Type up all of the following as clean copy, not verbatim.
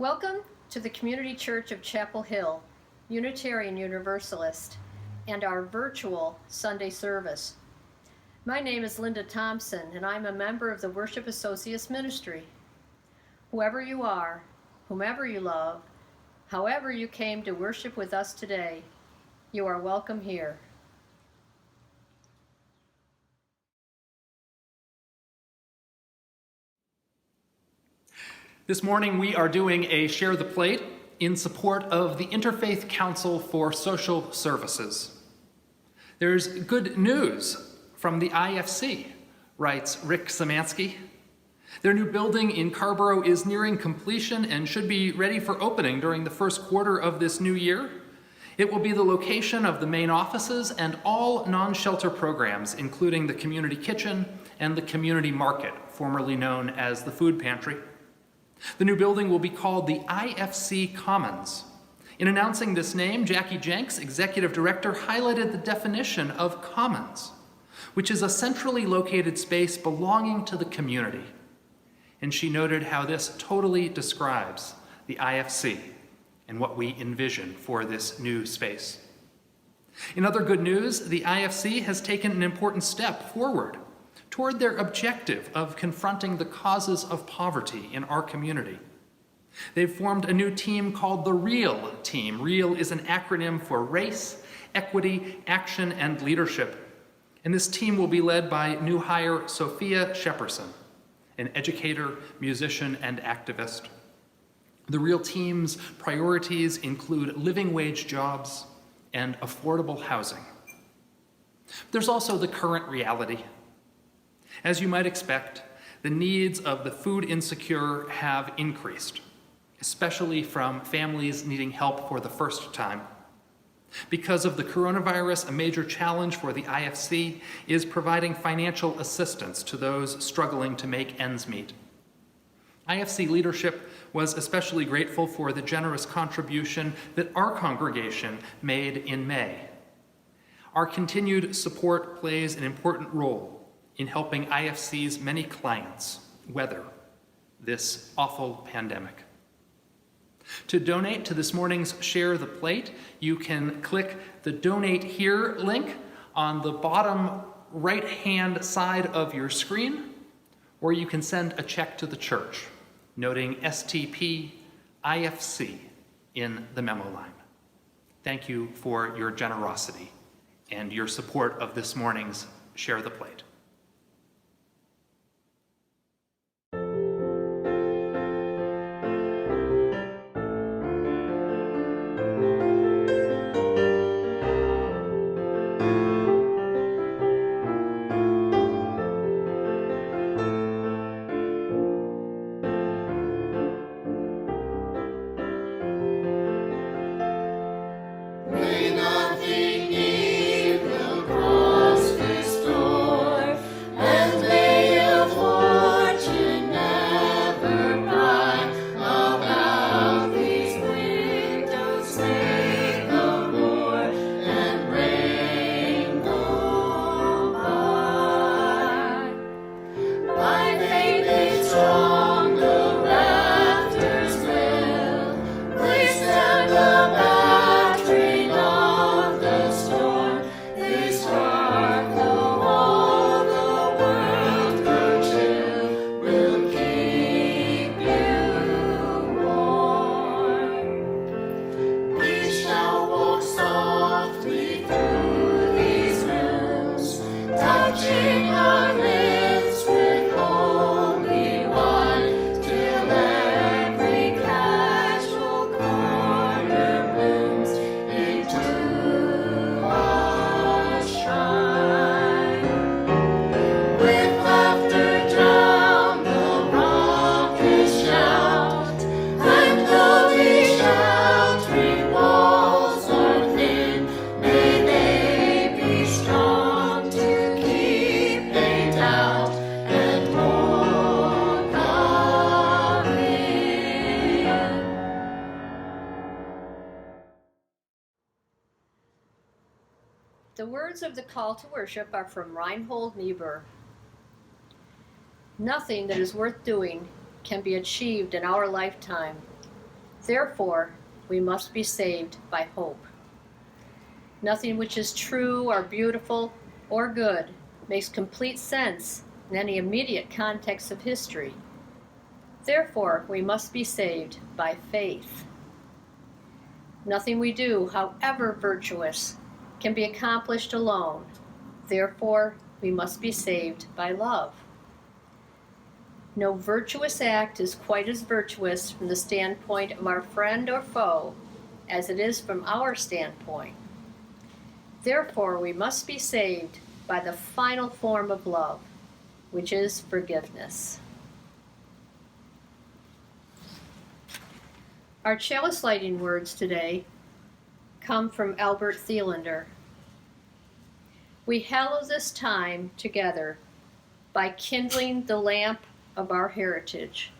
Welcome to the Community Church of Chapel Hill, Unitarian Universalist, and our virtual Sunday service. My name is Linda Thompson, and I'm a member of the Worship Associates Ministry. Whoever you are, whomever you love, however you came to worship with us today, you are welcome here. This morning we are doing a Share the Plate in support of the Interfaith Council for Social Services. There's good news from the IFC, writes Rick Szymanski. Their new building in Carrboro is nearing completion and should be ready for opening during the first quarter of this new year. It will be the location of the main offices and all non-shelter programs, including the community kitchen and the community market, formerly known as the food pantry. The new building will be called the IFC Commons. In announcing this name, Jackie Jenks, executive director, highlighted the definition of commons, which is a centrally located space belonging to the community. And she noted how this totally describes the IFC and what we envision for this new space. In other good news, the IFC has taken an important step forward toward their objective of confronting the causes of poverty in our community. They've formed a new team called the REAL team. REAL is an acronym for Race, Equity, Action, and Leadership. And this team will be led by new hire Sophia Shepperson, an educator, musician, and activist. The REAL team's priorities include living wage jobs and affordable housing. There's also the current reality. As you might expect, the needs of the food insecure have increased, especially from families needing help for the first time. Because of the coronavirus, a major challenge for the IFC is providing financial assistance to those struggling to make ends meet. IFC leadership was especially grateful for the generous contribution that our congregation made in May. Our continued support plays an important role in helping IFC's many clients weather this awful pandemic. To donate to this morning's Share the Plate, you can click the Donate Here link on the bottom right-hand side of your screen, or you can send a check to the church, noting STP IFC in the memo line. Thank you for your generosity and your support of this morning's Share the Plate. The words of the call to worship are from Reinhold Niebuhr. Nothing that is worth doing can be achieved in our lifetime. Therefore, we must be saved by hope. Nothing which is true or beautiful or good makes complete sense in any immediate context of history. Therefore, we must be saved by faith. Nothing we do, however virtuous, can be accomplished alone. Therefore, we must be saved by love. No virtuous act is quite as virtuous from the standpoint of our friend or foe as it is from our standpoint. Therefore, we must be saved by the final form of love, which is forgiveness. Our chalice lighting words today come from Albert Thielander. We hallow this time together by kindling the lamp of our heritage.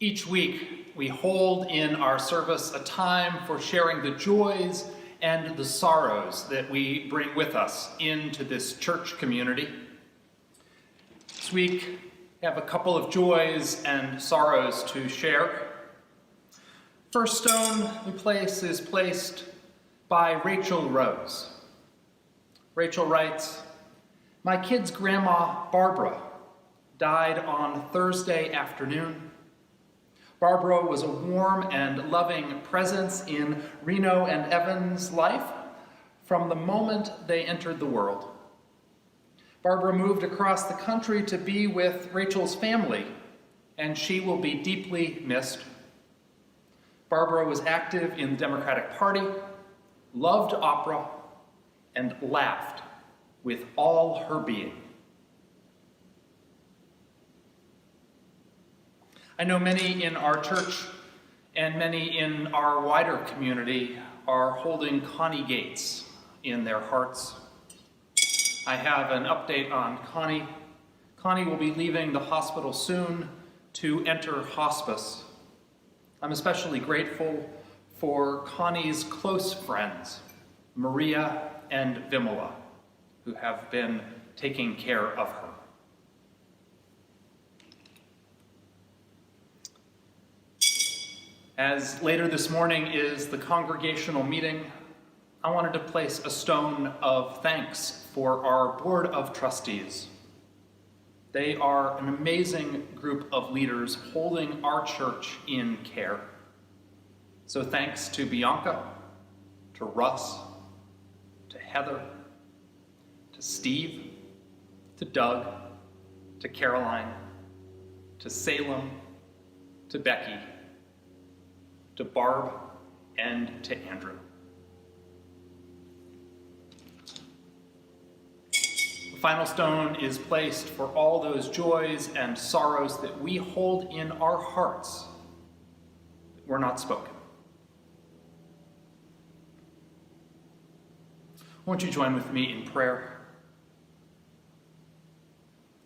Each week, we hold in our service a time for sharing the joys and the sorrows that we bring with us into this church community. This week, we have a couple of joys and sorrows to share. First stone we place is placed by Rachel Rose. Rachel writes, "My kid's grandma, Barbara, died on Thursday afternoon. Barbara was a warm and loving presence in Reno and Evan's life from the moment they entered the world. Barbara moved across the country to be with Rachel's family, and she will be deeply missed. Barbara was active in the Democratic Party, loved opera, and laughed with all her being." I know many in our church and many in our wider community are holding Connie Gates in their hearts. I have an update on Connie. Connie will be leaving the hospital soon to enter hospice. I'm especially grateful for Connie's close friends, Maria and Vimola, who have been taking care of her. As later this morning is the congregational meeting, I wanted to place a stone of thanks for our Board of Trustees. They are an amazing group of leaders holding our church in care. So thanks to Bianca, to Russ, to Heather, to Steve, to Doug, to Caroline, to Salem, to Becky, to Barb, and to Andrew. The final stone is placed for all those joys and sorrows that we hold in our hearts that were not spoken. Won't you join with me in prayer?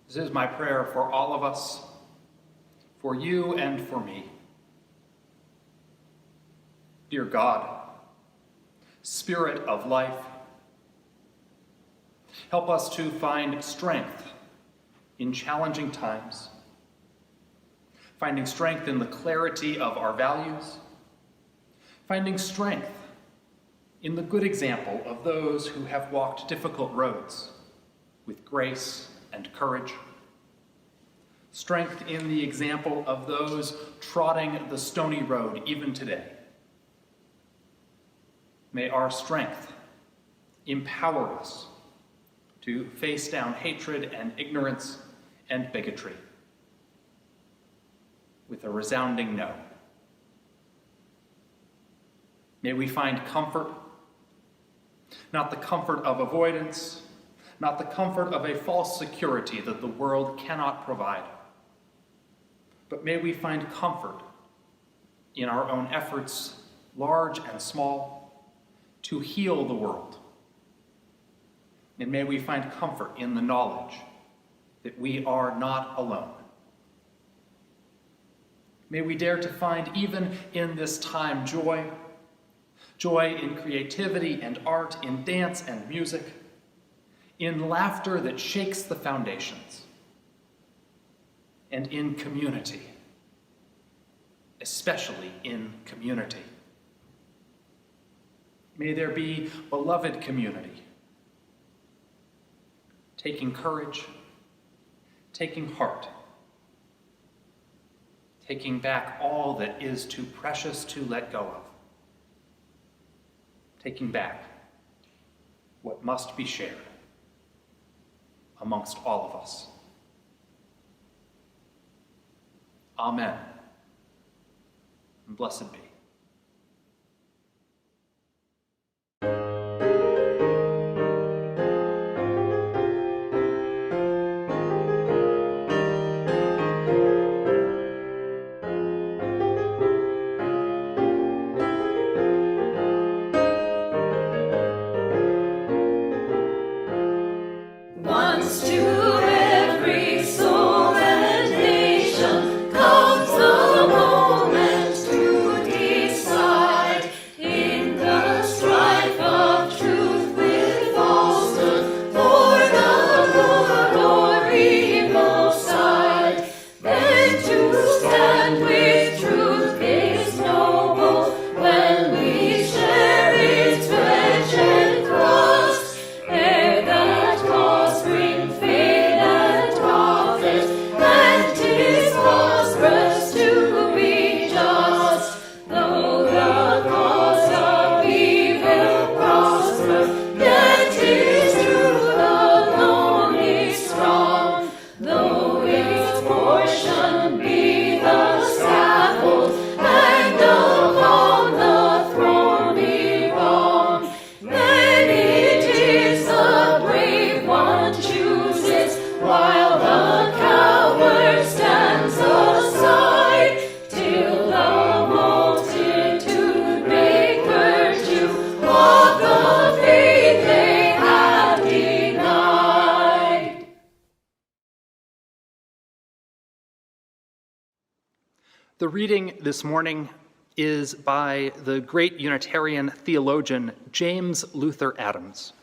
This is my prayer for all of us, for you and for me. Dear God, Spirit of life, help us to find strength in challenging times, finding strength in the clarity of our values, finding strength in the good example of those who have walked difficult roads with grace and courage, strength in the example of those trotting the stony road even today. May our strength empower us to face down hatred and ignorance and bigotry with a resounding no. May we find comfort, not the comfort of avoidance, not the comfort of a false security that the world cannot provide, but may we find comfort in our own efforts, large and small, to heal the world. And may we find comfort in the knowledge that we are not alone. May we dare to find, even in this time, joy in creativity and art, in dance and music, in laughter that shakes the foundations, and in community, especially in community. May there be beloved community, taking courage, taking heart, taking back all that is too precious to let go of, taking back what must be shared amongst all of us. Amen, and blessed be. To every soul and nation comes the The reading this morning is by the great Unitarian theologian James Luther Adams.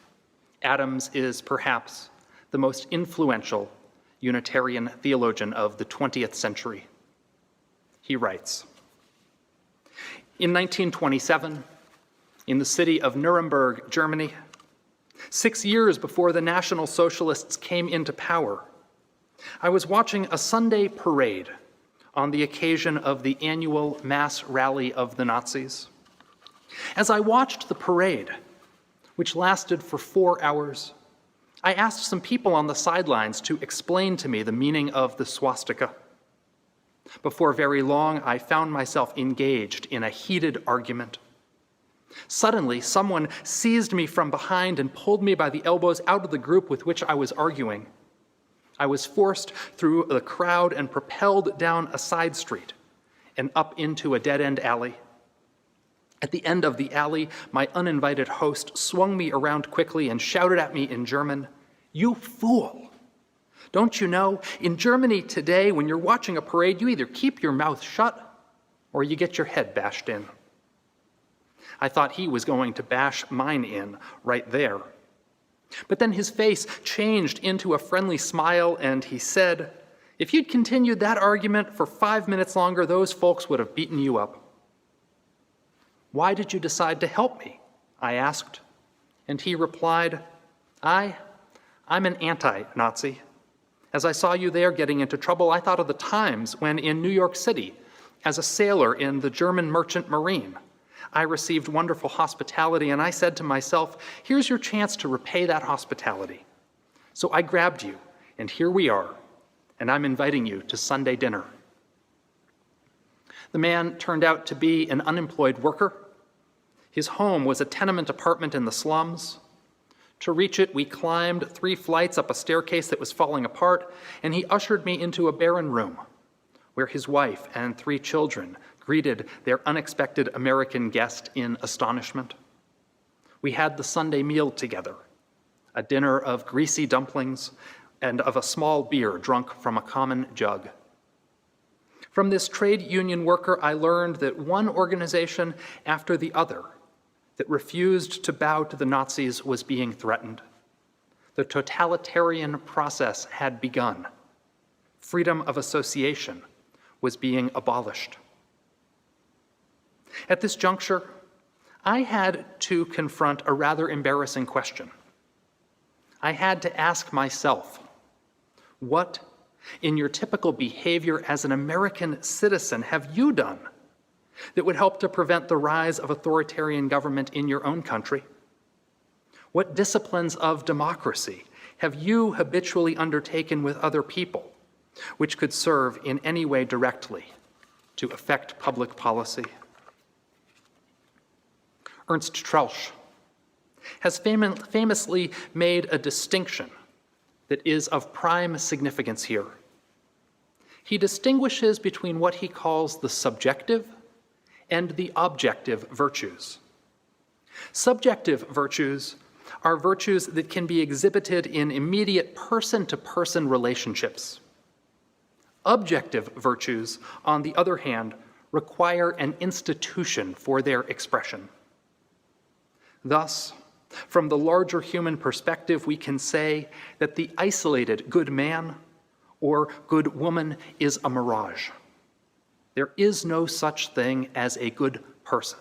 Adams is perhaps the most influential Unitarian theologian of the 20th century. He writes, "In 1927, in the city of Nuremberg, Germany, 6 years before the National Socialists came into power, I was watching a Sunday parade on the occasion of the annual mass rally of the Nazis. As I watched the parade, which lasted for 4 hours, I asked some people on the sidelines to explain to me the meaning of the swastika. Before very long, I found myself engaged in a heated argument. Suddenly, someone seized me from behind and pulled me by the elbows out of the group with which I was arguing. I was forced through the crowd and propelled down a side street and up into a dead-end alley. At the end of the alley, my uninvited host swung me around quickly and shouted at me in German, 'You fool! Don't you know, in Germany today, when you're watching a parade, you either keep your mouth shut or you get your head bashed in.' I thought he was going to bash mine in right there. But then his face changed into a friendly smile and he said, 'If you'd continued that argument for 5 minutes longer, those folks would have beaten you up.' 'Why did you decide to help me?' I asked. And he replied, I'm an anti-Nazi. As I saw you there getting into trouble, I thought of the times when in New York City, as a sailor in the German Merchant Marine, I received wonderful hospitality, and I said to myself, here's your chance to repay that hospitality. So I grabbed you, and here we are, and I'm inviting you to Sunday dinner.' The man turned out to be an unemployed worker. His home was a tenement apartment in the slums. To reach it, we climbed 3 flights up a staircase that was falling apart, and he ushered me into a barren room where his wife and 3 children greeted their unexpected American guest in astonishment. We had the Sunday meal together, a dinner of greasy dumplings and of a small beer drunk from a common jug. From this trade union worker, I learned that one organization after the other that refused to bow to the Nazis was being threatened. The totalitarian process had begun. Freedom of association was being abolished. At this juncture, I had to confront a rather embarrassing question. I had to ask myself, what, in your typical behavior as an American citizen, have you done that would help to prevent the rise of authoritarian government in your own country? What disciplines of democracy have you habitually undertaken with other people, which could serve in any way directly to affect public policy? Ernst Trausch has famously made a distinction that is of prime significance here. He distinguishes between what he calls the subjective and the objective virtues. Subjective virtues are virtues that can be exhibited in immediate person-to-person relationships. Objective virtues, on the other hand, require an institution for their expression. Thus, from the larger human perspective, we can say that the isolated good man or good woman is a mirage. There is no such thing as a good person.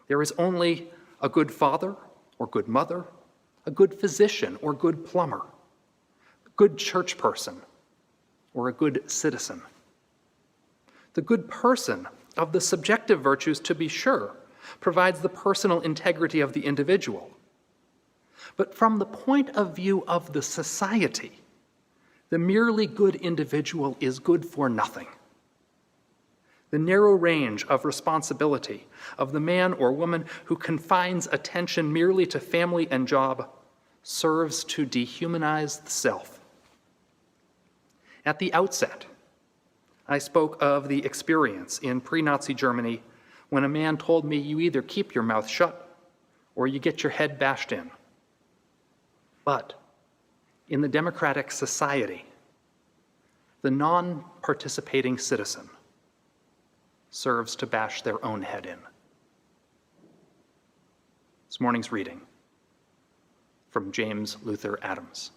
There is only a good father or good mother, a good physician or good plumber, a good church person or a good citizen. The good person of the subjective virtues, to be sure, provides the personal integrity of the individual. But from the point of view of the society, the merely good individual is good for nothing. The narrow range of responsibility of the man or woman who confines attention merely to family and job serves to dehumanize the self. At the outset, I spoke of the experience in pre-Nazi Germany when a man told me, you either keep your mouth shut or you get your head bashed in. But in the democratic society, the non-participating citizen serves to bash their own head in. This morning's reading from James Luther Adams.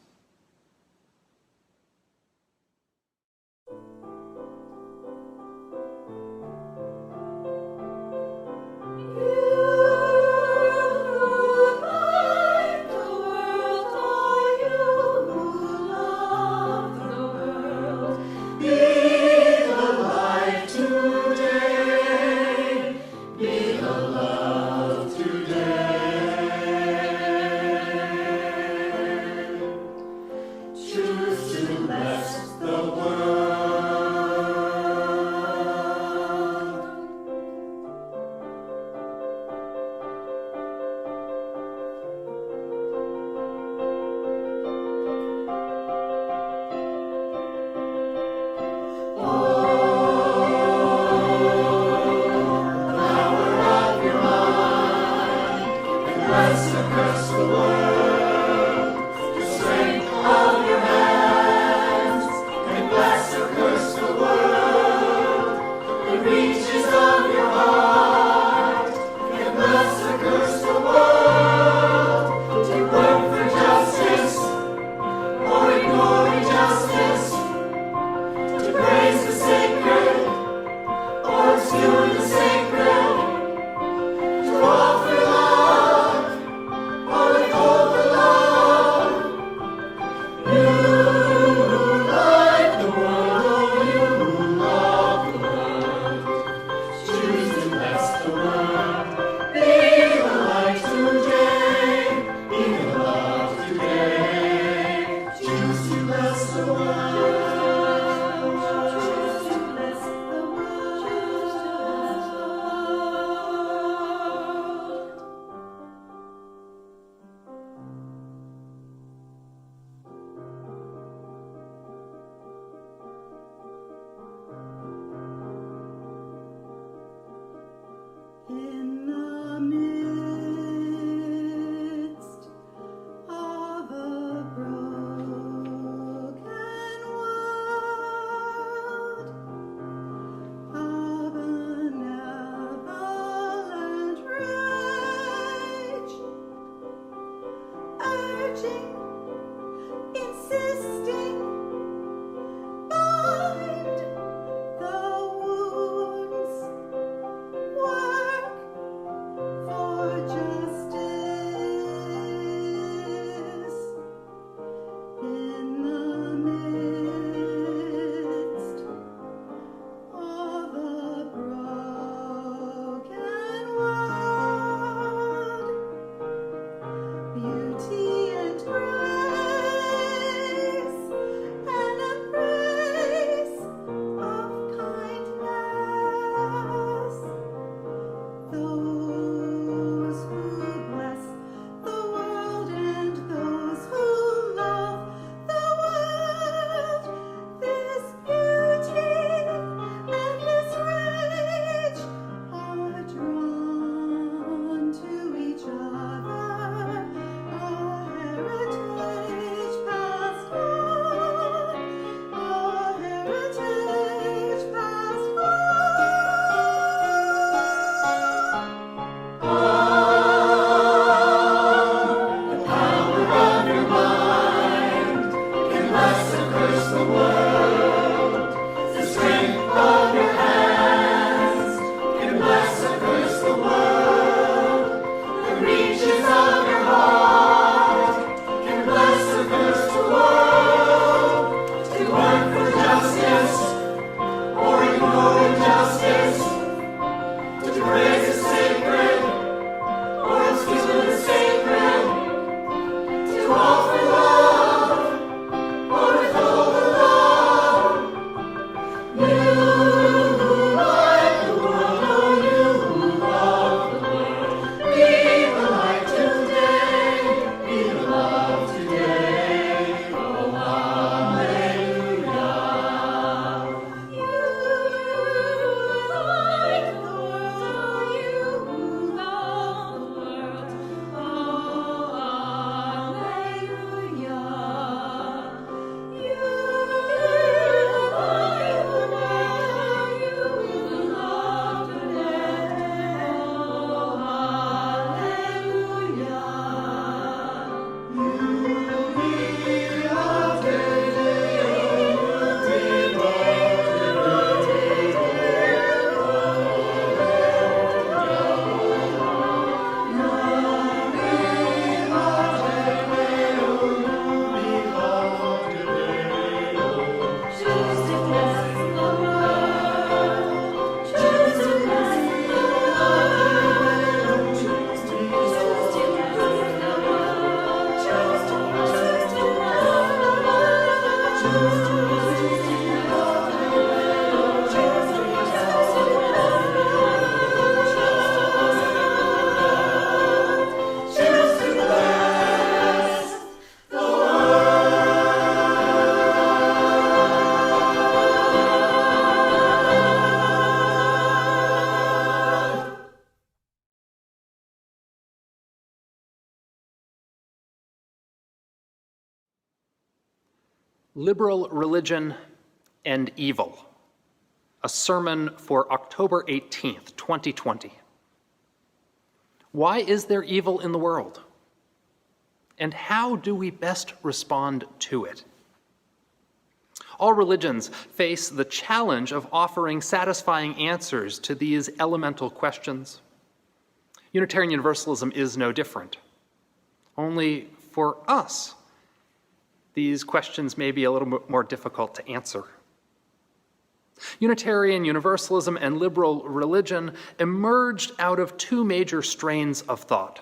Liberal Religion and Evil, a sermon for October 18th, 2020. Why is there evil in the world? And how do we best respond to it? All religions face the challenge of offering satisfying answers to these elemental questions. Unitarian Universalism is no different. Only for us, these questions may be a little bit more difficult to answer. Unitarian Universalism and liberal religion emerged out of two major strains of thought.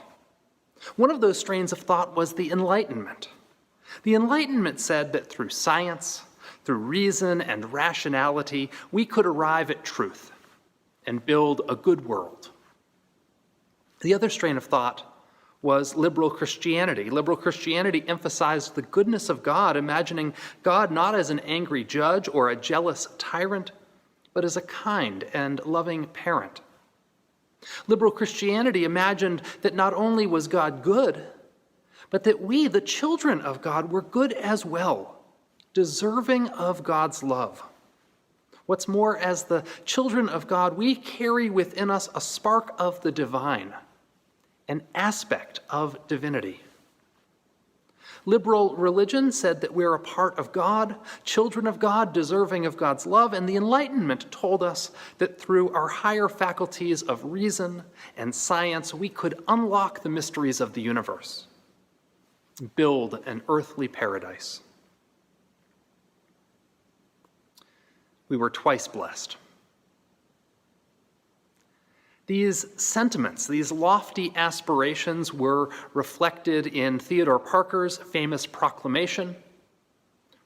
One of those strains of thought was the Enlightenment. The Enlightenment said that through science, through reason and rationality, we could arrive at truth and build a good world. The other strain of thought was liberal Christianity. Liberal Christianity emphasized the goodness of God, imagining God not as an angry judge or a jealous tyrant, but as a kind and loving parent. Liberal Christianity imagined that not only was God good, but that we, the children of God, were good as well, deserving of God's love. What's more, as the children of God, we carry within us a spark of the divine, an aspect of divinity. Liberal religion said that we're a part of God, children of God, deserving of God's love, and the Enlightenment told us that through our higher faculties of reason and science, we could unlock the mysteries of the universe, build an earthly paradise. We were twice blessed. These sentiments, these lofty aspirations, were reflected in Theodore Parker's famous proclamation,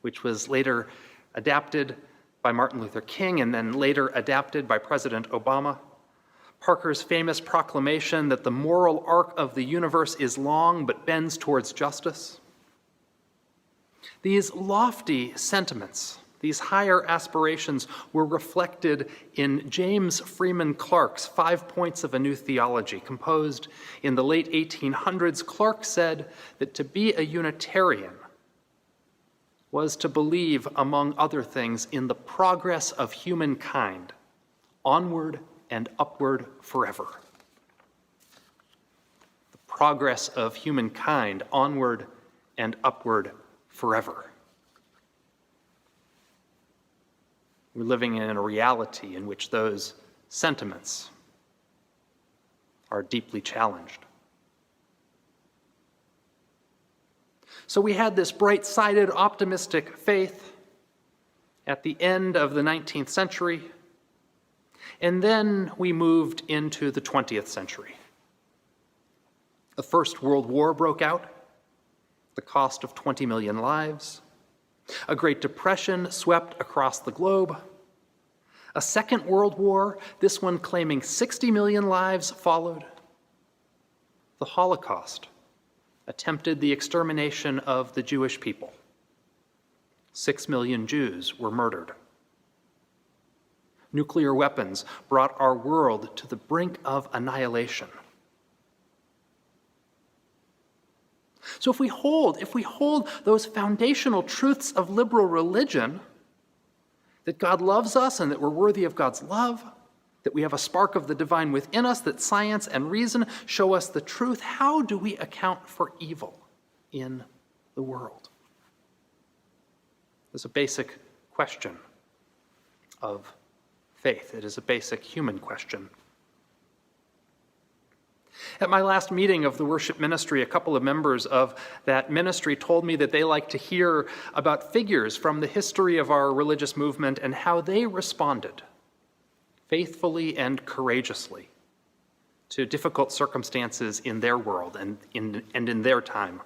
which was later adapted by Martin Luther King and then later adapted by President Obama. Parker's famous proclamation that the moral arc of the universe is long but bends towards justice. These lofty sentiments, these higher aspirations, were reflected in James Freeman Clarke's 5 Points of a New Theology, composed in the late 1800s. Clarke said that to be a Unitarian was to believe, among other things, in the progress of humankind, onward and upward forever. The progress of humankind, onward and upward forever. We're living in a reality in which those sentiments are deeply challenged. So we had this bright-sided, optimistic faith at the end of the 19th century, and then we moved into the 20th century. The First World War broke out, the cost of 20 million lives. A Great Depression swept across the globe. A Second World War, this one claiming 60 million lives, followed. The Holocaust attempted the extermination of the Jewish people. 6 million Jews were murdered. Nuclear weapons brought our world to the brink of annihilation. So if we hold those foundational truths of liberal religion, that God loves us and that we're worthy of God's love, that we have a spark of the divine within us, that science and reason show us the truth, how do we account for evil in the world? It's a basic question of faith. It is a basic human question. At my last meeting of the worship ministry, a couple of members of that ministry told me that they like to hear about figures from the history of our religious movement and how they responded faithfully and courageously to difficult circumstances in their world and in their time.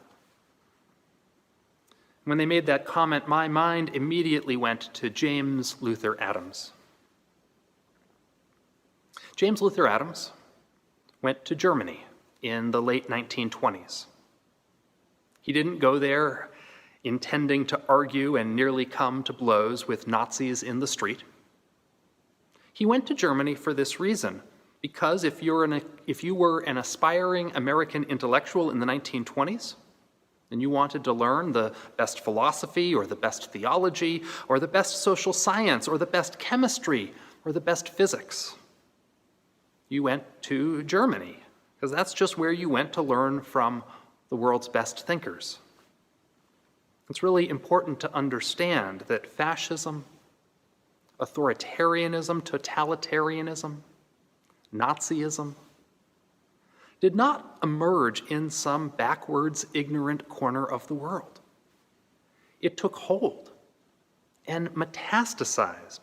When they made that comment, my mind immediately went to James Luther Adams. James Luther Adams went to Germany in the late 1920s. He didn't go there intending to argue and nearly come to blows with Nazis in the street. He went to Germany for this reason, because if you were an aspiring American intellectual in the 1920s, and you wanted to learn the best philosophy or the best theology or the best social science or the best chemistry or the best physics, you went to Germany, because that's just where you went to learn from the world's best thinkers. It's really important to understand that fascism, authoritarianism, totalitarianism, Nazism did not emerge in some backwards, ignorant corner of the world. It took hold and metastasized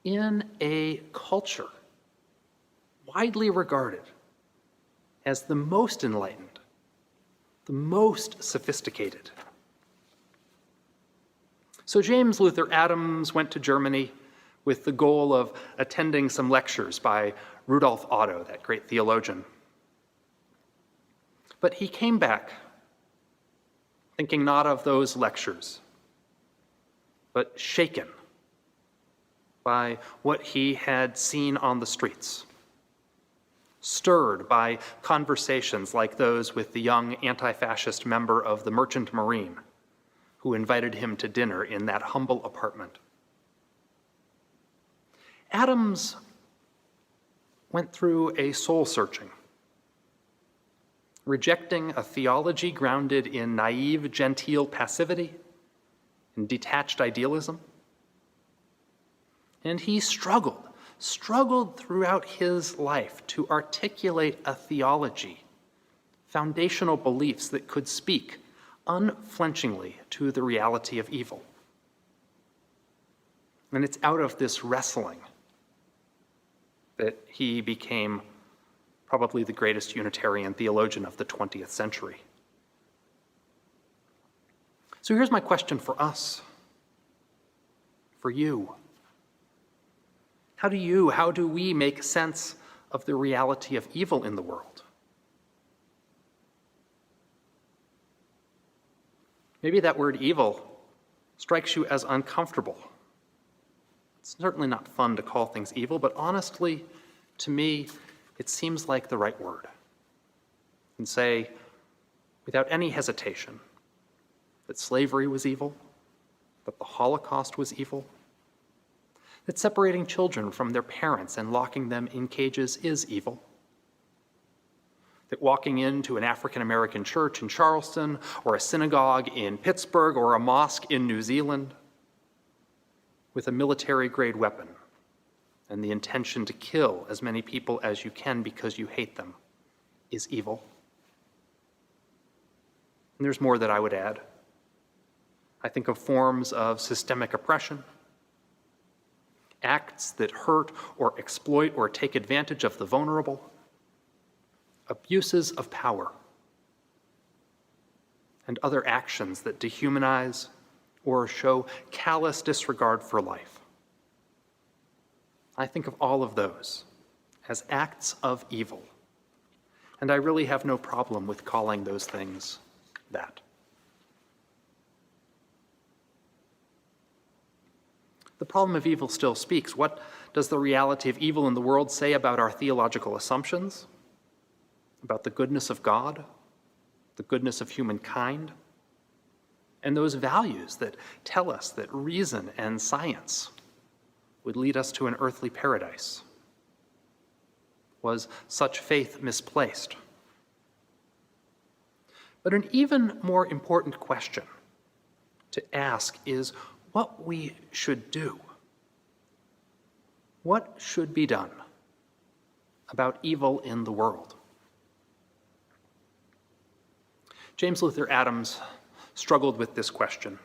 in a culture widely regarded as the most enlightened, the most sophisticated. So James Luther Adams went to Germany with the goal of attending some lectures by Rudolf Otto, that great theologian. But he came back thinking not of those lectures, but shaken by what he had seen on the streets, stirred by conversations like those with the young anti-fascist member of the Merchant Marine who invited him to dinner in that humble apartment. Adams went through a soul-searching, rejecting a theology grounded in naive, genteel passivity and detached idealism. And he struggled throughout his life to articulate a theology, foundational beliefs that could speak unflinchingly to the reality of evil. And it's out of this wrestling that he became probably the greatest Unitarian theologian of the 20th century. So here's my question for us, for you. How do we make sense of the reality of evil in the world? Maybe that word evil strikes you as uncomfortable. It's certainly not fun to call things evil, but honestly, to me, it seems like the right word. And say, without any hesitation, that slavery was evil, that the Holocaust was evil, that separating children from their parents and locking them in cages is evil, that walking into an African-American church in Charleston or a synagogue in Pittsburgh or a mosque in New Zealand with a military-grade weapon and the intention to kill as many people as you can because you hate them is evil. And there's more that I would add. I think of forms of systemic oppression, acts that hurt or exploit or take advantage of the vulnerable, abuses of power, and other actions that dehumanize or show callous disregard for life. I think of all of those as acts of evil, and I really have no problem with calling those things that. The problem of evil still speaks. What does the reality of evil in the world say about our theological assumptions, about the goodness of God, the goodness of humankind, and those values that tell us that reason and science would lead us to an earthly paradise? Was such faith misplaced? But an even more important question to ask is what we should do. What should be done about evil in the world? James Luther Adams struggled with this question.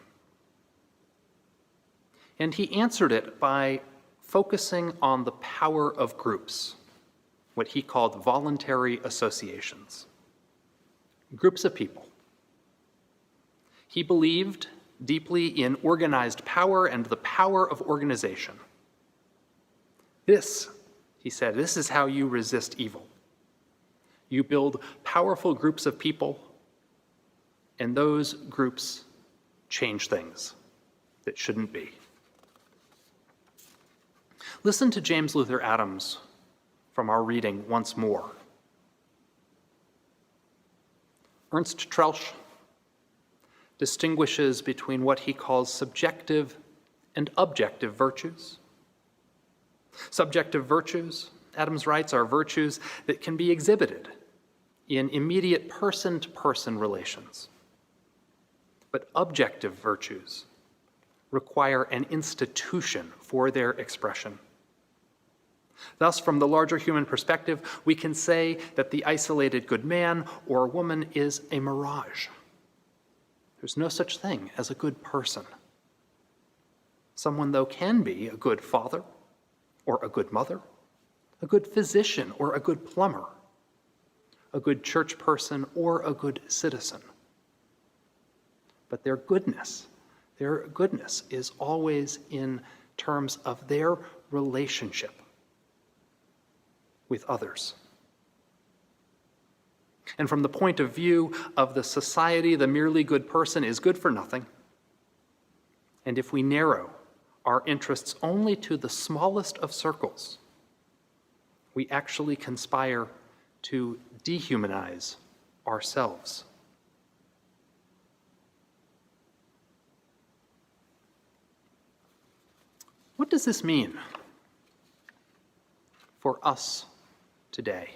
And he answered it by focusing on the power of groups, what he called voluntary associations, groups of people. He believed deeply in organized power and the power of organization. This, he said, this is how you resist evil. You build powerful groups of people, and those groups change things that shouldn't be. Listen to James Luther Adams from our reading once more. Ernst Troeltsch, distinguishes between what he calls subjective and objective virtues. Subjective virtues, Adams writes, are virtues that can be exhibited in immediate person-to-person relations. But objective virtues require an institution for their expression. Thus, from the larger human perspective, we can say that the isolated good man or woman is a mirage. There's no such thing as a good person. Someone, though, can be a good father or a good mother, a good physician or a good plumber, a good church person or a good citizen. But their goodness is always in terms of their relationship with others. And from the point of view of the society, the merely good person is good for nothing. And if we narrow our interests only to the smallest of circles, we actually conspire to dehumanize ourselves. What does this mean for us today?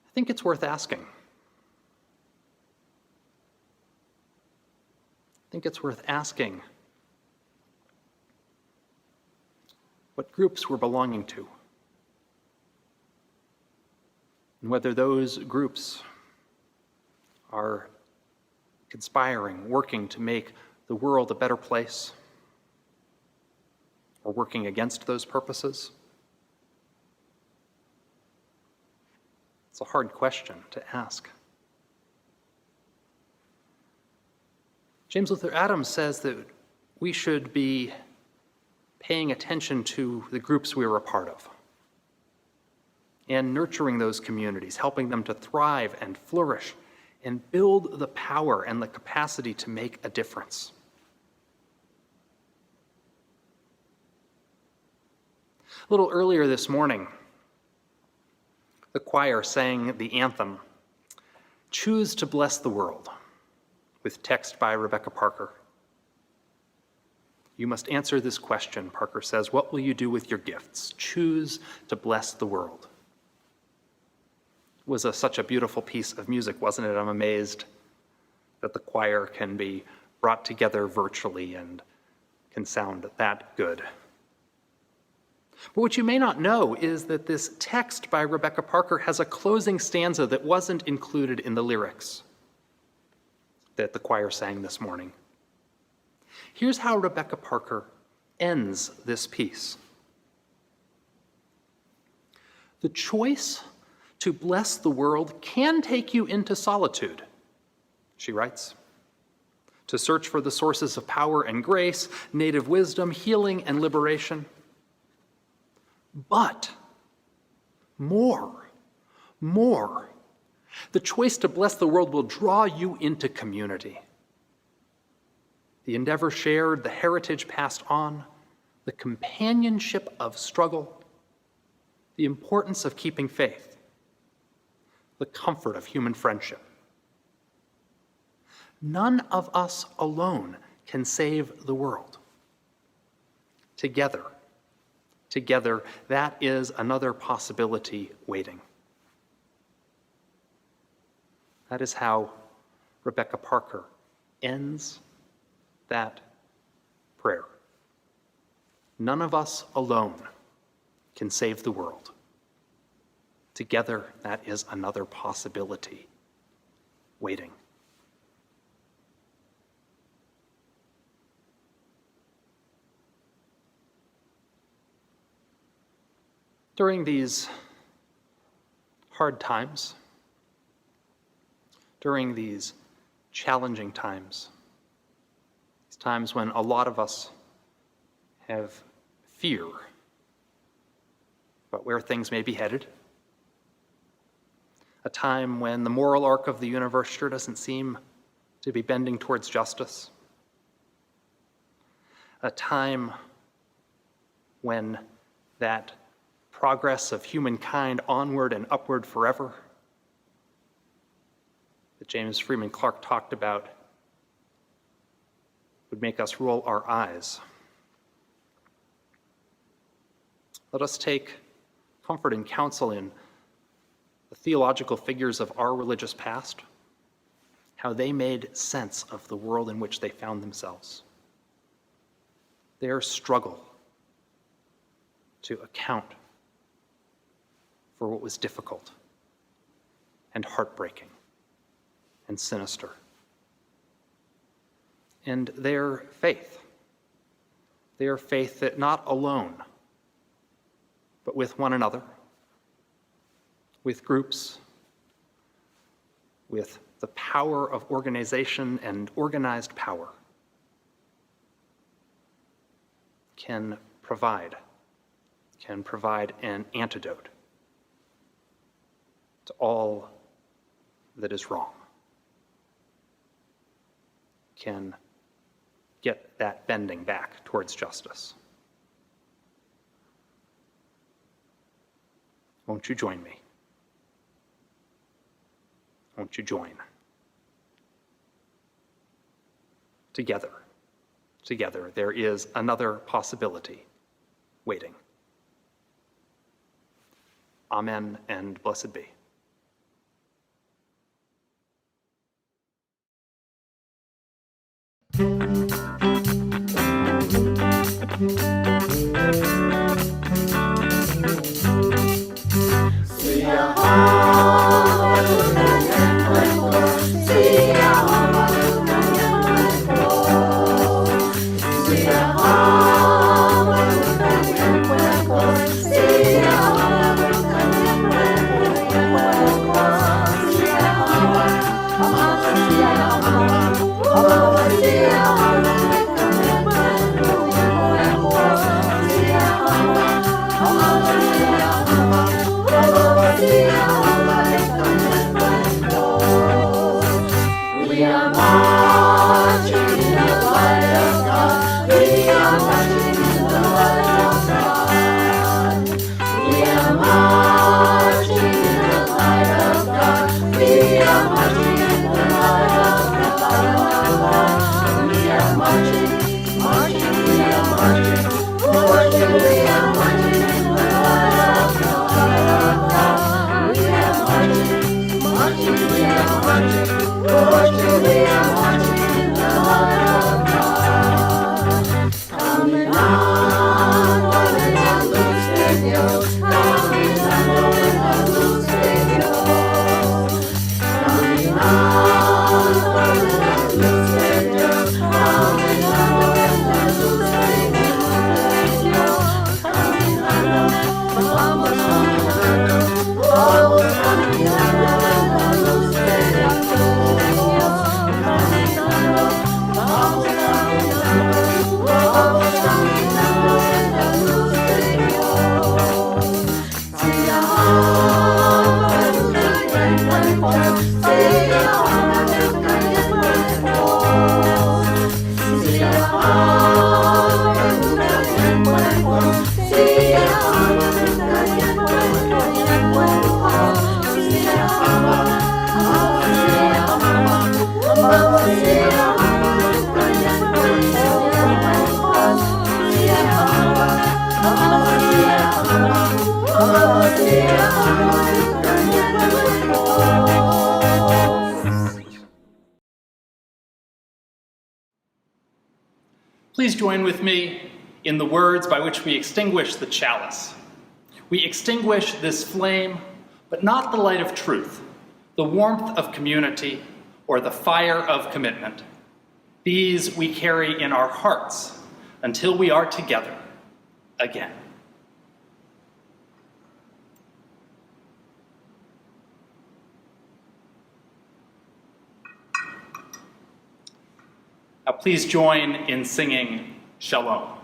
I think it's worth asking. I think it's worth asking what groups we're belonging to, and whether those groups are conspiring, working to make the world a better place, or working against those purposes. It's a hard question to ask. James Luther Adams says that we should be paying attention to the groups we are a part of and nurturing those communities, helping them to thrive and flourish and build the power and the capacity to make a difference. A little earlier this morning, the choir sang the anthem, "Choose to Bless the World," with text by Rebecca Parker. You must answer this question, Parker says. What will you do with your gifts? Choose to bless the world. It was such a beautiful piece of music, wasn't it? I'm amazed that the choir can be brought together virtually and can sound that good. But what you may not know is that this text by Rebecca Parker has a closing stanza that wasn't included in the lyrics that the choir sang this morning. Here's how Rebecca Parker ends this piece. The choice to bless the world can take you into solitude, she writes, to search for the sources of power and grace, native wisdom, healing, and liberation. But more, the choice to bless the world will draw you into community. The endeavor shared, the heritage passed on, the companionship of struggle, the importance of keeping faith, the comfort of human friendship. None of us alone can save the world. Together, that is another possibility waiting. That is how Rebecca Parker ends that prayer. None of us alone can save the world. Together, that is another possibility waiting. During these hard times, during these challenging times, these times when a lot of us have fear about where things may be headed, a time when the moral arc of the universe sure doesn't seem to be bending towards justice, a time when that progress of humankind onward and upward forever that James Freeman Clarke talked about would make us roll our eyes. Let us take comfort and counsel in the theological figures of our religious past, how they made sense of the world in which they found themselves. Their struggle to account for what was difficult and heartbreaking and sinister. And their faith that not alone, but with one another, with groups, with the power of organization and organized power, can provide an antidote to all that is wrong, can get that bending back towards justice. Won't you join me? Won't you join? Together, there is another possibility waiting. Amen and blessed be. Please join with me in the words by which we extinguish the chalice. We extinguish this flame, but not the light of truth, the warmth of community, or the fire of commitment. These we carry in our hearts until we are together again. Now please join in singing Shalom.